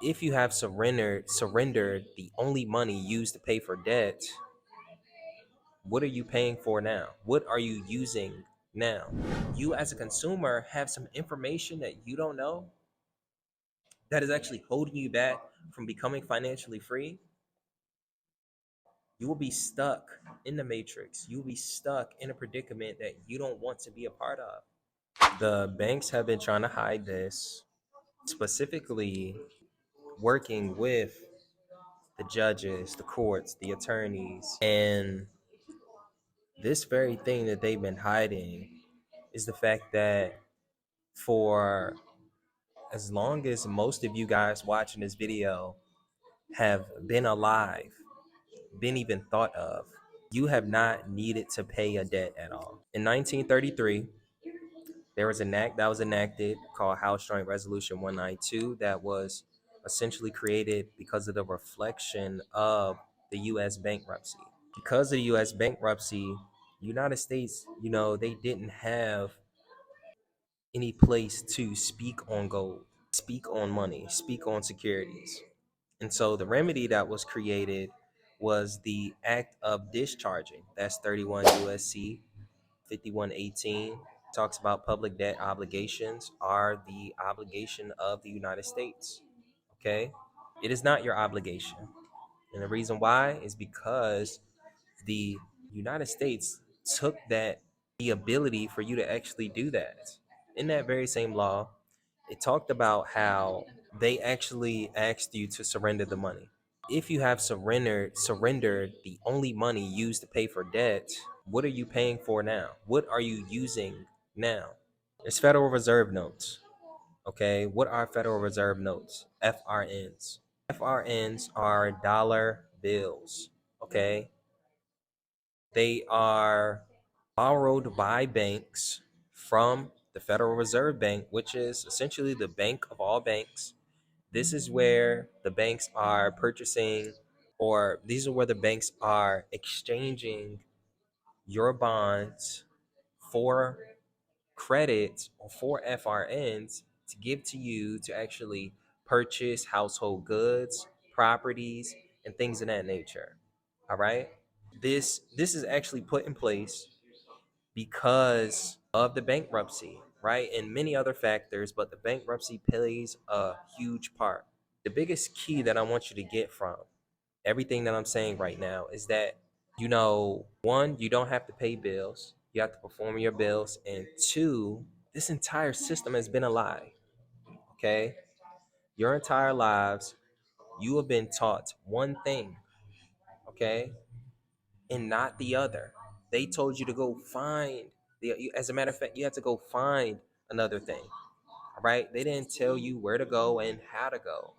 If you have surrendered the only money used to pay for debt, what are you paying for now? What are you using now? You as a consumer have some information that you don't know that is actually holding you back from becoming financially free. You will be stuck in the matrix. You will be stuck in a predicament that you don't want to be a part of. The banks have been trying to hide this, specifically working with the judges, the courts, the attorneys. And this very thing that they've been hiding is the fact that for as long as most of you guys watching this video have been alive, been even thought of, you have not needed to pay a debt at all. In 1933, there was an act that was enacted called House Joint Resolution 192 that was essentially created because of the reflection of the U.S. bankruptcy. Because of the U.S. bankruptcy, United States, they didn't have any place to speak on gold, speak on money, speak on securities. And so the remedy that was created was the act of discharging. That's 31 USC 5118. Talks about public debt obligations are the obligation of the United States. Okay? It is not your obligation. And the reason why is because the United States took the ability for you to actually do that. In that very same law, it talked about how they actually asked you to surrender the money. If you have surrendered the only money used to pay for debt, what are you paying for now? What are you using now? It's Federal Reserve notes. Okay, what are Federal Reserve notes? FRNs. FRNs are dollar bills. Okay, they are borrowed by banks from the Federal Reserve Bank, which is essentially the bank of all banks. This is where the banks are purchasing, or these are where the banks are exchanging your bonds for credit or for FRNs to give to you to actually purchase household goods, properties, and things of that nature. All right? This is actually put in place because of the bankruptcy, right? And many other factors, but the bankruptcy plays a huge part. The biggest key that I want you to get from everything that I'm saying right now is that, one, you don't have to pay bills, you have to perform your bills, and two, this entire system has been a lie. Okay? Your entire lives, you have been taught one thing, okay, and not the other. They told you to go find as a matter of fact, you have to go find another thing. All right? They didn't tell you where to go and how to go,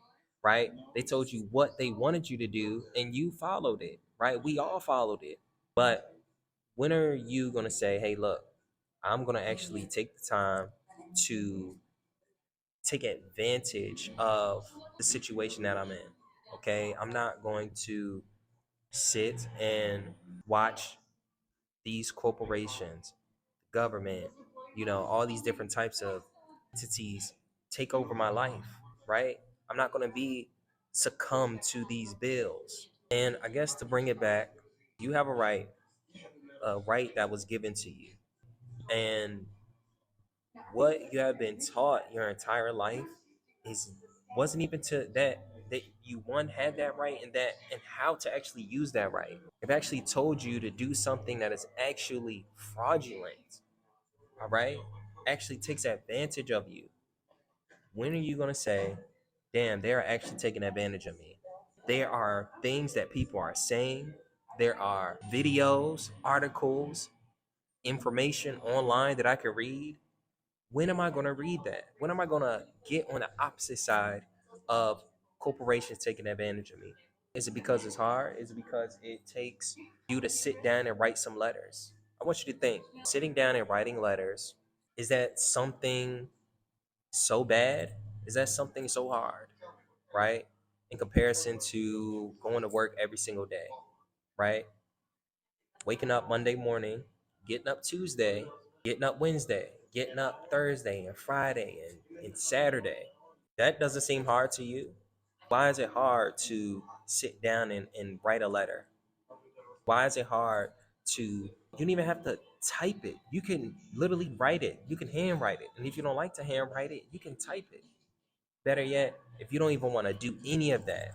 right? They told you what they wanted you to do and you followed it, right? We all followed it. But when are you going to say, hey, look, I'm going to actually take the time to take advantage of the situation that I'm in? Okay? I'm not going to sit and watch these corporations, government, all these different types of entities take over my life, right? I'm not going to be succumb to these bills. And I guess to bring it back, you have a right that was given to you. And what you have been taught your entire life is wasn't even to that you one had that right and how to actually use that right. They've actually told you to do something that is actually fraudulent, all right? Actually takes advantage of you. When are you going to say, damn, they're actually taking advantage of me? There are things that people are saying, there are videos, articles, information online that I can read. When am I going to read that? When am I going to get on the opposite side of corporations taking advantage of me? Is it because it's hard? Is it because it takes you to sit down and write some letters? I want you to think, sitting down and writing letters, is that something so bad? Is that something so hard, right? In comparison to going to work every single day, right? Waking up Monday morning, getting up Tuesday, getting up Wednesday, getting up Thursday and Friday and Saturday. That doesn't seem hard to you. Why is it hard to sit down and write a letter? Why is it hard to, you don't even have to type it. You can literally write it. You can handwrite it. And if you don't like to handwrite it, you can type it. Better yet, if you don't even want to do any of that,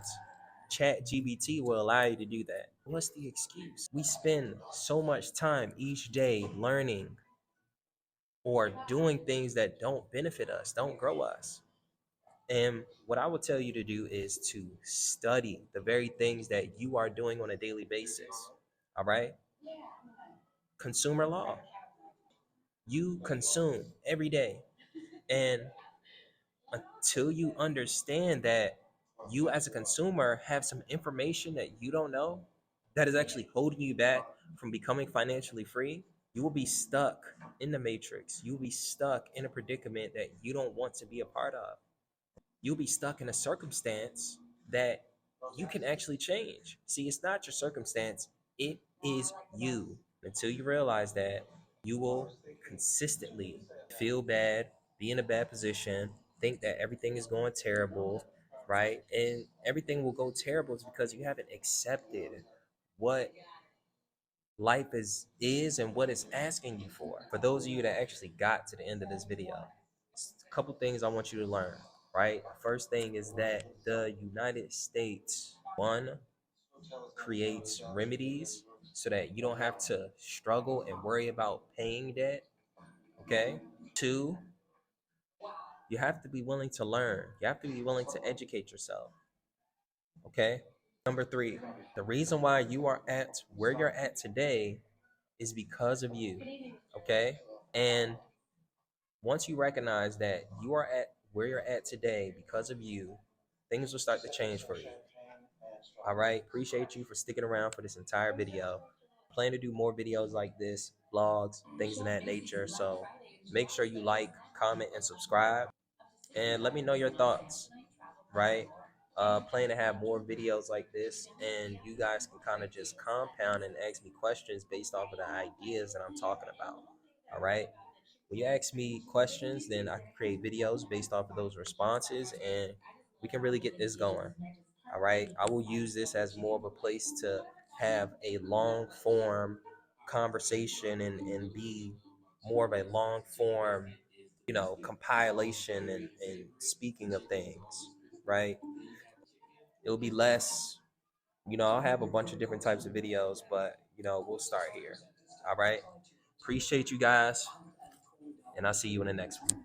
Chat GBT will allow you to do that. What's the excuse? We spend so much time each day learning or doing things that don't benefit us, don't grow us. And what I would tell you to do is to study the very things that you are doing on a daily basis. All right? Consumer law. You consume every day. And until you understand that you as a consumer have some information that you don't know that is actually holding you back from becoming financially free, you will be stuck in the matrix. You'll be stuck in a predicament that you don't want to be a part of. You'll be stuck in a circumstance that you can actually change. See, it's not your circumstance, it is you. Until you realize that, you will consistently feel bad, be in a bad position, think that everything is going terrible, right? And everything will go terrible is because you haven't accepted what life is and what it's asking you for. For those of you that actually got to the end of this video, a couple things I want you to learn, right? First thing is that the United States, one, creates remedies so that you don't have to struggle and worry about paying debt. Okay. Two, you have to be willing to learn. You have to be willing to educate yourself. Okay. Number three, the reason why you are at where you're at today is because of you. Okay. And once you recognize that you are at where you're at today because of you, things will start to change for you. All right. Appreciate you for sticking around for this entire video. Plan to do more videos like this, vlogs, things of that nature. So make sure you like, comment, and subscribe. And let me know your thoughts, right? Plan to have more videos like this, and you guys can kind of just compound and ask me questions based off of the ideas that I'm talking about. All right. When you ask me questions, then I can create videos based off of those responses, and we can really get this going. All right. I will use this as more of a place to have a long form conversation and be more of a long form, compilation and speaking of things, right? It'll be less, I'll have a bunch of different types of videos, but, we'll start here. All right. Appreciate you guys, and I'll see you in the next one.